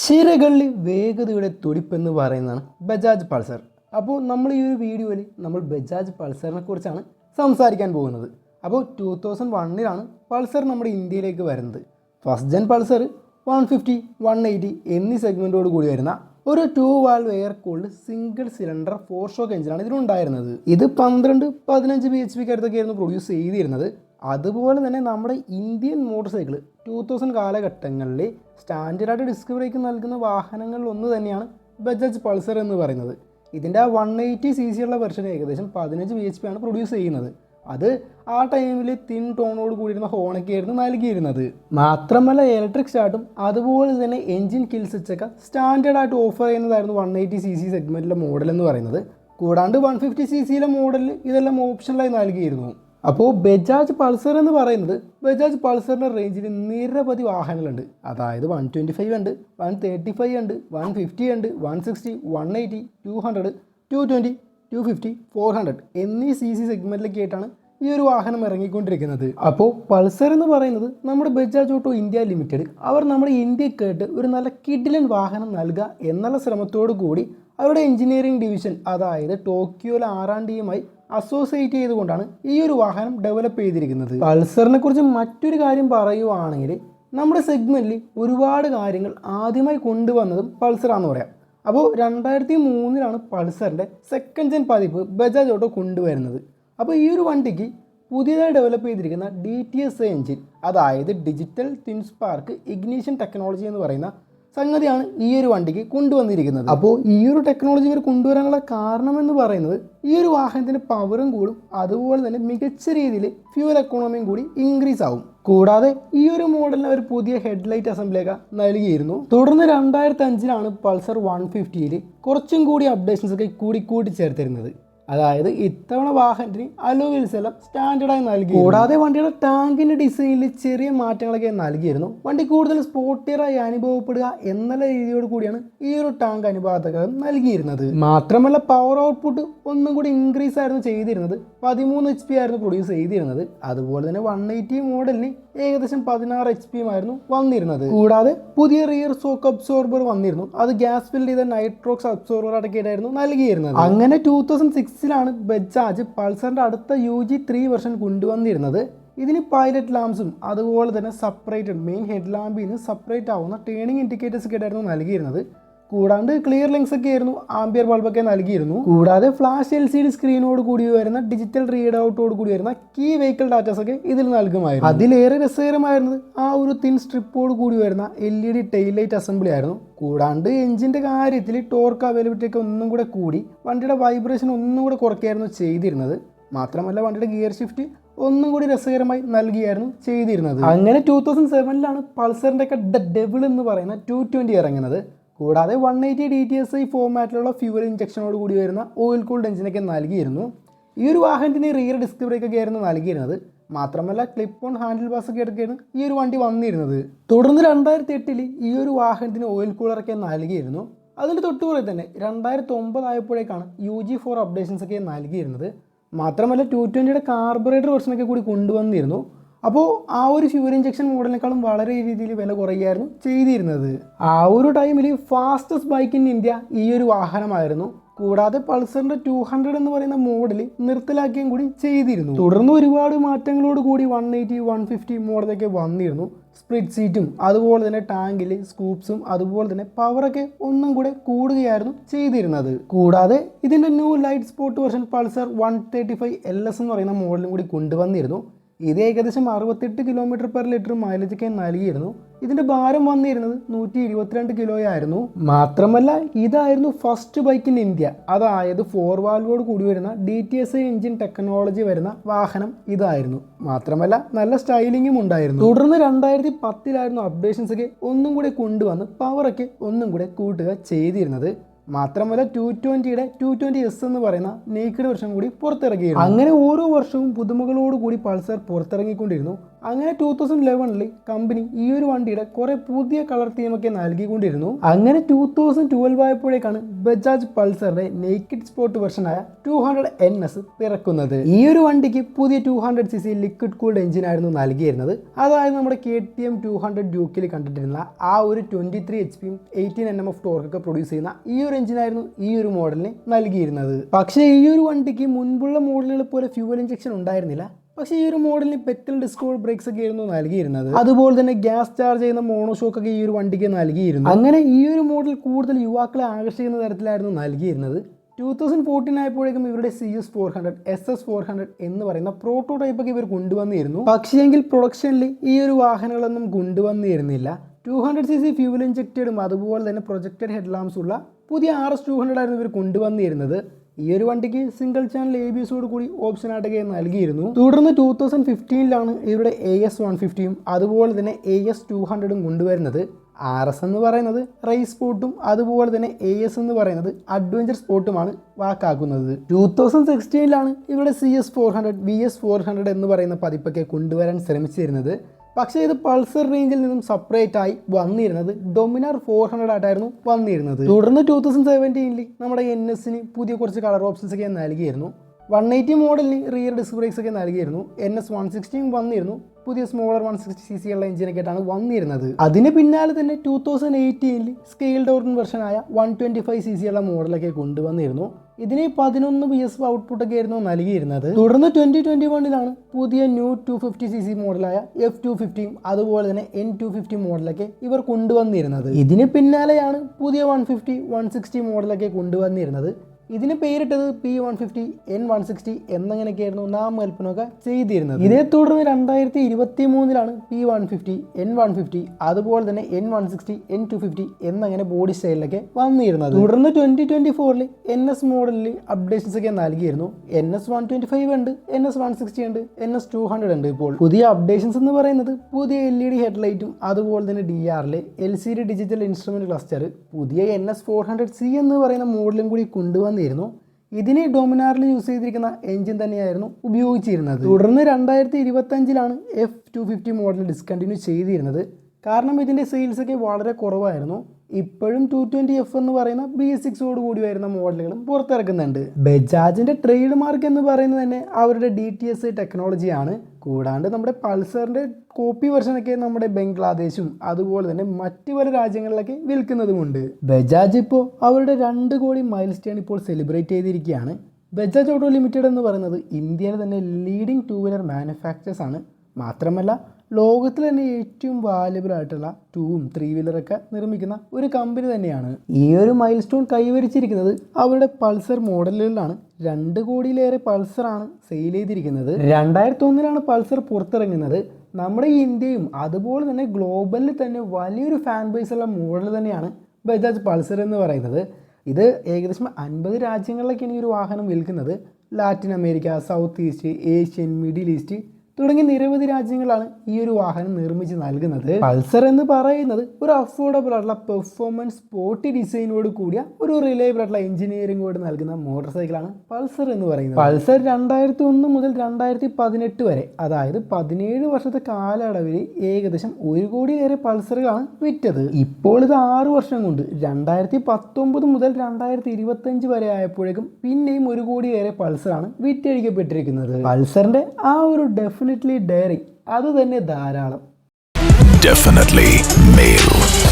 ചിരകളിൽ വേഗതയുടെ തുടിപ്പെന്ന് പറയുന്നതാണ് ബജാജ് പൾസർ. അപ്പോൾ നമ്മൾ ഈ ഒരു വീഡിയോയിൽ നമ്മൾ ബജാജ് പൾസറിനെ കുറിച്ചാണ് സംസാരിക്കാൻ പോകുന്നത്. അപ്പോൾ 2001 പൾസർ നമ്മുടെ ഇന്ത്യയിലേക്ക് വരുന്നത്. ഫസ്റ്റ് ജെൻ പൾസർ 150, 180 എന്നീ സെഗ്മെൻറ്റോട് കൂടി വരുന്ന ഒരു 2 valve air cooled single cylinder 4 shock എഞ്ചിനാണ് ഇതിനുണ്ടായിരുന്നത്. ഇത് 12-15 bhp അടുത്തൊക്കെയായിരുന്നു പ്രൊഡ്യൂസ് ചെയ്തിരുന്നത്. അതുപോലെ തന്നെ നമ്മുടെ ഇന്ത്യൻ മോട്ടോർ സൈക്കിൾ 2000 കാലഘട്ടങ്ങളിൽ സ്റ്റാൻഡേർഡായിട്ട് ഡിസ്ക് ബ്രേക്ക് നൽകുന്ന വാഹനങ്ങളിൽ ഒന്ന് തന്നെയാണ് ബജാജ് പൾസർ എന്ന് പറയുന്നത്. ഇതിൻ്റെ ആ 180cc ഉള്ള വെർഷൻ ഏകദേശം 15 bhp ആണ് പ്രൊഡ്യൂസ് ചെയ്യുന്നത്. അത് ആ ടൈമിൽ തിൻ ടോണോട് കൂടിയിരുന്ന ഹോണൊക്കെ ആയിരുന്നു നൽകിയിരുന്നത്. മാത്രമല്ല ഇലക്ട്രിക് സ്റ്റാർട്ടും അതുപോലെ തന്നെ എൻജിൻ കിൽ സ്വിച്ചൊക്കെ സ്റ്റാൻഡേർഡായിട്ട് ഓഫർ ചെയ്യുന്നതായിരുന്നു 180cc സെഗ്മെൻറ്റിലെ മോഡൽ എന്ന് പറയുന്നത്. കൂടാണ്ട് 150cc മോഡലിൽ ഇതെല്ലാം ഓപ്ഷണലായി നൽകിയിരുന്നു. അപ്പോൾ ബജാജ് പൾസർ എന്ന് പറയുന്നത് ബജാജ് പൾസറിൻ്റെ റേഞ്ചിൽ നിരവധി വാഹനങ്ങളുണ്ട്. അതായത് 125 ഉണ്ട്, 135 ഉണ്ട്, 150 ഉണ്ട്, 160, 180, 200, 220, 250, 400 എന്നീ CC സെഗ്മെൻറ്റിലേക്ക് ആയിട്ടാണ് ഈ ഒരു വാഹനം ഇറങ്ങിക്കൊണ്ടിരിക്കുന്നത്. അപ്പോൾ പൾസർ എന്ന് പറയുന്നത് നമ്മുടെ ബജാജ് ഓട്ടോ ഇന്ത്യ ലിമിറ്റഡ് അവർ നമ്മുടെ ഇന്ത്യക്കായിട്ട് ഒരു നല്ല കിഡിലൻ വാഹനം നൽകുക എന്നുള്ള ശ്രമത്തോടു കൂടി അവരുടെ എഞ്ചിനീയറിംഗ് ഡിവിഷൻ അതായത് ടോക്കിയോയിലെ R&Dയുമായി അസോസിയേറ്റ് ചെയ്തുകൊണ്ടാണ് ഈ ഒരു വാഹനം ഡെവലപ്പ് ചെയ്തിരിക്കുന്നത്. പൾസറിനെ കുറിച്ച് മറ്റൊരു കാര്യം പറയുവാണെങ്കിൽ നമ്മുടെ സെഗ്മെൻറ്റിൽ ഒരുപാട് കാര്യങ്ങൾ ആദ്യമായി കൊണ്ടുവന്നതും പൾസറാണെന്ന് പറയാം. അപ്പോൾ 2003 പൾസറിൻ്റെ സെക്കൻഡ് ജെൻ പതിപ്പ് ബജാജ് ഓട്ടോ കൊണ്ടുവരുന്നത്. അപ്പോൾ ഈ ഒരു വണ്ടിക്ക് പുതിയതായി ഡെവലപ്പ് ചെയ്തിരിക്കുന്ന DTSA എഞ്ചിൻ അതായത് digital twin spark ignition technology എന്ന് പറയുന്ന സംഗതിയാണ് ഈ ഒരു വണ്ടിക്ക് കൊണ്ടുവന്നിരിക്കുന്നത്. അപ്പോൾ ഈ ഒരു ടെക്നോളജി ഇവർ കൊണ്ടുവരാനുള്ള കാരണം എന്ന് പറയുന്നത് ഈ ഒരു വാഹനത്തിൻ്റെ പവറും കൂടും, അതുപോലെ തന്നെ മികച്ച രീതിയിൽ ഫ്യൂവൽ എക്കോണമിയും കൂടി ഇൻക്രീസ് ആവും. കൂടാതെ ഈ ഒരു മോഡലിന് അവർ പുതിയ ഹെഡ്ലൈറ്റ് അസംബ്ലിയൊക്കെ നൽകിയിരുന്നു. തുടർന്ന് 2005 പൾസർ 150യിൽ കുറച്ചും കൂടി അപ്ഡേഷൻസ് ഒക്കെ കൂടി ചേർത്തിരുന്നത്. അതായത് ഇത്തവണ വാഹനത്തിന് അലോയിൽസ് എല്ലാം സ്റ്റാൻഡേർഡായി നൽകി. കൂടാതെ വണ്ടിയുടെ ടാങ്കിൻ്റെ ഡിസൈനിൽ ചെറിയ മാറ്റങ്ങളൊക്കെ നൽകിയിരുന്നു. വണ്ടി കൂടുതൽ സ്പോർട്ടിയറായി അനുഭവപ്പെടുക എന്നുള്ള രീതിയോട് കൂടിയാണ് ഈ ഒരു ടാങ്ക് അനുപാതകം നൽകിയിരുന്നത്. മാത്രമല്ല പവർ ഔട്ട്പുട്ട് ഒന്നും കൂടി ഇൻക്രീസ് ആയിരുന്നു ചെയ്തിരുന്നത്. 13 HP ആയിരുന്നു പ്രൊഡ്യൂസ് ചെയ്തിരുന്നത്. അതുപോലെ തന്നെ 180 മോഡലിന് ഏകദേശം 16 HP ആയിരുന്നു വന്നിരുന്നത്. കൂടാതെ പുതിയ റിയർ സോക്ക് അബ്സോർബർ വന്നിരുന്നു. അത് ഗ്യാസ് ഫിൽ ചെയ്ത നൈട്രോക്സ് അബ്സോർബർ അടക്കിയിട്ടായിരുന്നു നൽകിയിരുന്നത്. അങ്ങനെ 2006 ബജാജ് പൾസറിന്റെ അടുത്ത UG3 വെർഷൻ കൊണ്ടുവന്നിരുന്നത്. ഇതിന് പൈലറ്റ് ലാംപ്സും അതുപോലെ തന്നെ സെപ്പറേറ്റഡ് മെയിൻ ഹെഡ് ലാമ്പിന് സെപ്പറേറ്റ് ആവുന്ന ടേണിംഗ് ഇൻഡിക്കേറ്റേഴ്സ് ഒക്കെ ആയിരുന്നു നൽകിയിരുന്നത്. കൂടാണ്ട് ക്ലിയർ ലെങ്സ് ഒക്കെ ആയിരുന്നു, ആംബിയർ ബൾബൊക്കെ നൽകിയിരുന്നു. കൂടാതെ ഫ്ലാഷ് LCD സ്ക്രീനോട് കൂടി വരുന്ന ഡിജിറ്റൽ റീഡ് ഔട്ടോട് കൂടി വരുന്ന കീ വെഹിക്കിൾ ഡാറ്റാസ് ഒക്കെ ഇതിൽ നൽകുമായിരുന്നു. അതിലേറെ രസകരമായിരുന്നത് ആ ഒരു തിൻ സ്ട്രിപ്പോട് കൂടി വരുന്ന LED ടെയിൽ ലൈറ്റ് അസംബ്ലി ആയിരുന്നു. കൂടാണ്ട് എഞ്ചിൻ്റെ കാര്യത്തിൽ ടോർക്ക് അവൈലബിലിറ്റി ഒക്കെ ഒന്നും കൂടെ കൂടി വണ്ടിയുടെ വൈബ്രേഷൻ ഒന്നും കൂടെ കുറയ്ക്കായിരുന്നു ചെയ്തിരുന്നത്. മാത്രമല്ല വണ്ടിയുടെ ഗിയർ ഷിഫ്റ്റ് ഒന്നും കൂടി രസകരമായി നൽകിയായിരുന്നു ചെയ്തിരുന്നത്. അങ്ങനെ 2007 പൾസറിൻ്റെ ഒക്കെ ഡെവിൾ എന്ന് പറയുന്ന 220 ഇറങ്ങുന്നത്. കൂടാതെ 180 DTSI ഫോർമാറ്റിലുള്ള ഫ്യൂവൽ ഇഞ്ചക്ഷനോട് കൂടി വരുന്ന ഓയിൽ കൂൾഡ് എഞ്ചിനൊക്കെ നൽകിയിരുന്നു. ഈ ഒരു വാഹനത്തിന് റിയർ ഡിസ്ക് ബ്രേക്കൊക്കെ ആയിരുന്നു നൽകിയിരുന്നത്. മാത്രമല്ല ക്ലിപ്പ് ഓൺ ഹാൻഡിൽ ബാസ് ഒക്കെ എടുക്കുകയാണ് ഈ ഒരു വണ്ടി വന്നിരുന്നത്. തുടർന്ന് 2008 ഈ ഒരു വാഹനത്തിന് ഓയിൽ കൂളറൊക്കെ നൽകിയിരുന്നു. അതിൻ്റെ തൊട്ടുപുറകെ തന്നെ 2009 ആയപ്പോഴേക്കാണ് UG4 അപ്ഡേഷൻസ് ഒക്കെ നൽകിയിരുന്നത്. മാത്രമല്ല 220 കാർബറേറ്റർ വെർഷനൊക്കെ കൂടി കൊണ്ടുവന്നിരുന്നു. അപ്പോൾ ആ ഒരു ഫ്യൂവൽ ഇഞ്ചക്ഷൻ മോഡലിനേക്കാളും വളരെ രീതിയിൽ വില കുറയുകയായിരുന്നു ചെയ്തിരുന്നത്. ആ ഒരു ടൈമിൽ ഫാസ്റ്റസ്റ്റ് ബൈക്ക് ഇൻ ഇന്ത്യ ഈ ഒരു വാഹനമായിരുന്നു. കൂടാതെ പൾസറിൻ്റെ 200 എന്ന് പറയുന്ന മോഡൽ നിർത്തലാക്കുകയും കൂടി ചെയ്തിരുന്നു. തുടർന്ന് ഒരുപാട് മാറ്റങ്ങളോട് കൂടി 180, 150 മോഡലൊക്കെ വന്നിരുന്നു. സ്പ്ലിറ്റ് സീറ്റും അതുപോലെ തന്നെ ടാങ്കിൽ സ്കൂപ്സും അതുപോലെ തന്നെ പവറൊക്കെ ഒന്നും കൂടെ കൂടുകയായിരുന്നു ചെയ്തിരുന്നത്. കൂടാതെ ഇതിൻ്റെ new light sport version Pulsar 135 LS എന്ന് പറയുന്ന മോഡലും കൂടി കൊണ്ടുവന്നിരുന്നു. ഇത് ഏകദേശം 68 km/ലിറ്റർ മൈലേജൊക്കെ നൽകിയിരുന്നു. ഇതിൻ്റെ ഭാരം വന്നിരുന്നത് 122 കിലോയായിരുന്നു. മാത്രമല്ല ഇതായിരുന്നു ഫസ്റ്റ് ബൈക്ക് ഇൻ ഇന്ത്യ, അതായത് 4 വാൽവോട് കൂടി വരുന്ന DTSA എഞ്ചിൻ ടെക്നോളജി വരുന്ന വാഹനം ഇതായിരുന്നു. മാത്രമല്ല നല്ല സ്റ്റൈലിങ്ങും ഉണ്ടായിരുന്നു. തുടർന്ന് 2010 അപ്ഡേഷൻസ് ഒക്കെ ഒന്നും കൂടെ കൊണ്ടുവന്ന് പവറൊക്കെ ഒന്നും കൂടെ കൂട്ടുക ചെയ്തിരുന്നത്. മാത്രമല്ല 220 220S എന്ന് പറയുന്ന നേക്കഡ് വെർഷൻ കൂടി പുറത്തിറങ്ങിയിരുന്നു. അങ്ങനെ ഓരോ വർഷവും പുതുമകളോട് കൂടി പൾസർ പുറത്തിറങ്ങിക്കൊണ്ടിരുന്നു. അങ്ങനെ 2011 കമ്പനി ഈ ഒരു വണ്ടിയുടെ കുറെ പുതിയ കളർ തീമൊക്കെ നൽകിക്കൊണ്ടിരുന്നു. അങ്ങനെ 2012 ആയപ്പോഴേക്കാണ് ബജാജ് പൾസറിന്റെ നേക്കിഡ് സ്പോർട്ട് വെർഷനായ 200NS പിറക്കുന്നത്. ഈ ഒരു വണ്ടിക്ക് പുതിയ 200cc ലിക്വിഡ് കൂൾഡ് എഞ്ചിൻ ആയിരുന്നു നൽകിയിരുന്നത്. അതായത് നമ്മുടെ KTM 200 ഡ്യൂക്കിൽ കണ്ടിട്ടിരുന്ന ആ ഒരു 23 HP 18 Nm ടോർക്ക് പ്രൊഡ്യൂസ് ചെയ്യുന്ന ഈ ഒരു എഞ്ചിനായിരുന്നു ഈ ഒരു മോഡലിന് നൽകിയിരുന്നത്. പക്ഷേ ഈ ഒരു വണ്ടിക്ക് മുൻപുള്ള മോഡലുകൾ പോലെ ഫ്യൂവൽ ഇഞ്ചക്ഷൻ ഉണ്ടായിരുന്നില്ല. പക്ഷേ ഈ ഒരു മോഡലിന് പെറ്റൽ ഡിസ്ക് ബ്രേക്സ് ഒക്കെ ആയിരുന്നു നൽകിയിരുന്നത്. അതുപോലെ തന്നെ ഗ്യാസ് ചാർജ് ചെയ്യുന്ന മോണോഷോക്ക് ഒക്കെ ഈ ഒരു വണ്ടിക്ക് നൽകിയിരുന്നു. അങ്ങനെ ഈ ഒരു മോഡൽ കൂടുതൽ യുവാക്കളെ ആകർഷിക്കുന്ന തരത്തിലായിരുന്നു നൽകിയിരുന്നത്. 2014 ആയപ്പോഴേക്കും ഇവരുടെ CS400 SS400 എന്ന് പറയുന്ന പ്രോട്ടോടൈപ്പ് ഒക്കെ ഇവർ കൊണ്ടുവന്നിരുന്നു. പക്ഷേങ്കിൽ പ്രൊഡക്ഷനിൽ ഈ ഒരു വാഹനങ്ങളൊന്നും കൊണ്ടുവന്നിരുന്നില്ല. 200cc ഫ്യൂവൽ ഇഞ്ചക്റ്റഡും അതുപോലെ തന്നെ പ്രൊജക്റ്റഡ് ഹെഡ് ലാംപ്സ് ഉള്ള പുതിയ RS200 ആയിരുന്നു ഇവർ കൊണ്ടുവന്നിരുന്നത്. ഈ ഒരു വണ്ടിക്ക് സിംഗിൾ ചാനൽ ABSോട് കൂടി ഓപ്ഷൻ ആയിട്ടൊക്കെ നൽകിയിരുന്നു. തുടർന്ന് 2015 ഇവരുടെ AS150യും അതുപോലെ തന്നെ AS200ഉം കൊണ്ടുവരുന്നത്. RS എന്ന് പറയുന്നത് റേസ് സ്പോർട്ടും അതുപോലെ തന്നെ AS എന്ന് പറയുന്നത് അഡ്വഞ്ചർ സ്പോർട്ടുമാണ് വാക്കാക്കുന്നത്. 2016 ഇവരുടെ CS400 VS400 എന്ന് പറയുന്ന പതിപ്പൊക്കെ കൊണ്ടുവരാൻ ശ്രമിച്ചിരുന്നത്. പക്ഷേ ഇത് പൾസർ റേഞ്ചിൽ നിന്നും സെപ്പറേറ്റ് ആയി വന്നിരുന്നത് ഡൊമിനാർ 400 ആയിട്ടായിരുന്നു വന്നിരുന്നത്. തുടർന്ന് 2017 നമ്മുടെ NSന് പുതിയ കുറച്ച് കളർ ഓപ്ഷൻസ് ഒക്കെ നൽകിയിരുന്നു. 180 മോഡലിന് റിയർ ഡിസ്ക് ബ്രേക്സ് ഒക്കെ നൽകിയിരുന്നു. NS 160 വന്നിരുന്നു. പുതിയ സ്മോളർ 160cc ഉള്ള എഞ്ചിനൊക്കെ ആയിട്ടാണ് വന്നിരുന്നത്. അതിന് പിന്നാലെ തന്നെ 2018 സ്കെയിൽ ഡൗൺ വെർഷനായ 125cc ഉള്ള മോഡലൊക്കെ കൊണ്ടുവന്നിരുന്നു. ഇതിന് 11 PS ഔട്ട്പുട്ടൊക്കെ ആയിരുന്നു നൽകിയിരുന്നത്. തുടർന്ന് 2021 പുതിയ ന്യൂ 250cc മോഡലായ F250യും അതുപോലെ തന്നെ N250 മോഡലൊക്കെ ഇവർ കൊണ്ടുവന്നിരുന്നത്. ഇതിന് പിന്നാലെയാണ് പുതിയ 150 160 മോഡലൊക്കെ കൊണ്ടുവന്നിരുന്നത്. ഇതിന് പേരിട്ടത് P150 N160 എന്നങ്ങനെയൊക്കെയായിരുന്നു നാമകൽപ്പനയൊക്കെ ചെയ്തിരുന്നത്. ഇതേ തുടർന്ന് 2023 P150 N150 അതുപോലെ തന്നെ N160 N250 എന്നങ്ങനെ ബോഡി സ്റ്റൈലിലൊക്കെ വന്നിരുന്നത്. തുടർന്ന് 2024 NS മോഡലിൽ അപ്ഡേഷൻസ് ഒക്കെ നൽകിയിരുന്നു. NS 125 ഉണ്ട്, NS 160 ഉണ്ട്, NS 200 ഉണ്ട്. ഇപ്പോൾ പുതിയ അപ്ഡേഷൻസ് എന്ന് പറയുന്നത് പുതിയ LED ഹെഡ്ലൈറ്റും അതുപോലെ തന്നെ DRL LCD digital instrument cluster, പുതിയ NS 400C എന്ന് പറയുന്ന മോഡലും കൂടി കൊണ്ടുവന്നിരുന്നു. ഇതിന് ഡൊമിനാറിൽ യൂസ് ചെയ്തിരിക്കുന്ന എഞ്ചിൻ തന്നെയായിരുന്നു ഉപയോഗിച്ചിരുന്നത്. തുടർന്ന് 2025 F250 മോഡൽ ഡിസ്കണ്ടിന്യൂ ചെയ്തിരുന്നത്. കാരണം ഇതിൻ്റെ സെയിൽസ് ഒക്കെ വളരെ കുറവായിരുന്നു. ഇപ്പോഴും 220F എന്ന് പറയുന്ന B6ഓട് കൂടി വരുന്ന മോഡലുകളും പുറത്തിറക്കുന്നുണ്ട്. ബജാജിൻ്റെ ട്രേഡ് മാർക്ക് എന്ന് പറയുന്നത് തന്നെ അവരുടെ DTS ടെക്നോളജിയാണ്. കൂടാണ്ട് നമ്മുടെ പൾസറിൻ്റെ കോപ്പി വെർഷനൊക്കെ നമ്മുടെ ബംഗ്ലാദേശും അതുപോലെ തന്നെ മറ്റ് പല രാജ്യങ്ങളിലൊക്കെ വിൽക്കുന്നതുമുണ്ട്. ബജാജ് ഇപ്പോൾ അവരുടെ 2 കോടി മൈൽ സ്റ്റോൺ ഇപ്പോൾ സെലിബ്രേറ്റ് ചെയ്തിരിക്കുകയാണ്. ബജാജ് ഓട്ടോ ലിമിറ്റഡ് എന്ന് പറയുന്നത് ഇന്ത്യയിലെ തന്നെ ലീഡിംഗ് 2 വീലർ മാനുഫാക്ചേഴ്സ് ആണ്. മാത്രമല്ല ലോകത്തിൽ തന്നെ ഏറ്റവും വാല്യബിൾ ആയിട്ടുള്ള 2ഉം 3 വീലറൊക്കെ നിർമ്മിക്കുന്ന ഒരു കമ്പനി തന്നെയാണ്. ഈ ഒരു മൈൽ സ്റ്റോൺ കൈവരിച്ചിരിക്കുന്നത് അവരുടെ പൾസർ മോഡലുകളിലാണ്. 2 കോടിയിലേറെ പൾസറാണ് സെയിൽ ചെയ്തിരിക്കുന്നത്. 2001 പൾസർ പുറത്തിറങ്ങുന്നത്. നമ്മുടെ ഇന്ത്യയും അതുപോലെ തന്നെ ഗ്ലോബലിൽ തന്നെ വലിയൊരു ഫാൻ ബേസ് ഉള്ള മോഡൽ തന്നെയാണ് ബജാജ് പൾസർ എന്ന് പറയുന്നത്. ഇത് ഏകദേശം 50 രാജ്യങ്ങളിലേക്കാണ് ഈ ഒരു വാഹനം വിൽക്കുന്നത്. Latin America, south east, Asian, middle east തുടങ്ങിയ നിരവധി രാജ്യങ്ങളാണ് ഈ ഒരു വാഹനം നിർമ്മിച്ച് നൽകുന്നത്. പൾസർ എന്ന് പറയുന്നത് ഒരു അഫോർഡബിൾ ആയിട്ടുള്ള പെർഫോമൻസ് സ്പോർട്ടി ഡിസൈനോട് കൂടിയ ഒരു റിലയബിൾ ആയിട്ടുള്ള എഞ്ചിനീയറിംഗോട് നൽകുന്ന മോട്ടോർ സൈക്കിളാണ് പൾസർ എന്ന് പറയുന്നത്. പൾസർ 2001 മുതൽ 2018 വരെ, അതായത് 17 വർഷത്തെ കാലയളവിൽ ഏകദേശം 1 കോടിയിലേറെ പൾസറുകളാണ് വിറ്റത്. ഇപ്പോൾ ഇത് 6 വർഷം കൊണ്ട് 2019 മുതൽ 2025 വരെ ആയപ്പോഴേക്കും പിന്നെയും 1 കോടിയേറെ പൾസറാണ് വിറ്റഴിക്കപ്പെട്ടിരിക്കുന്നത്. പൾസറിന്റെ ആ ഒരു ഡെഫിനറ്റ്ലി ഡെയറിംഗ് അത് തന്നെ ധാരാളം. Definitely male.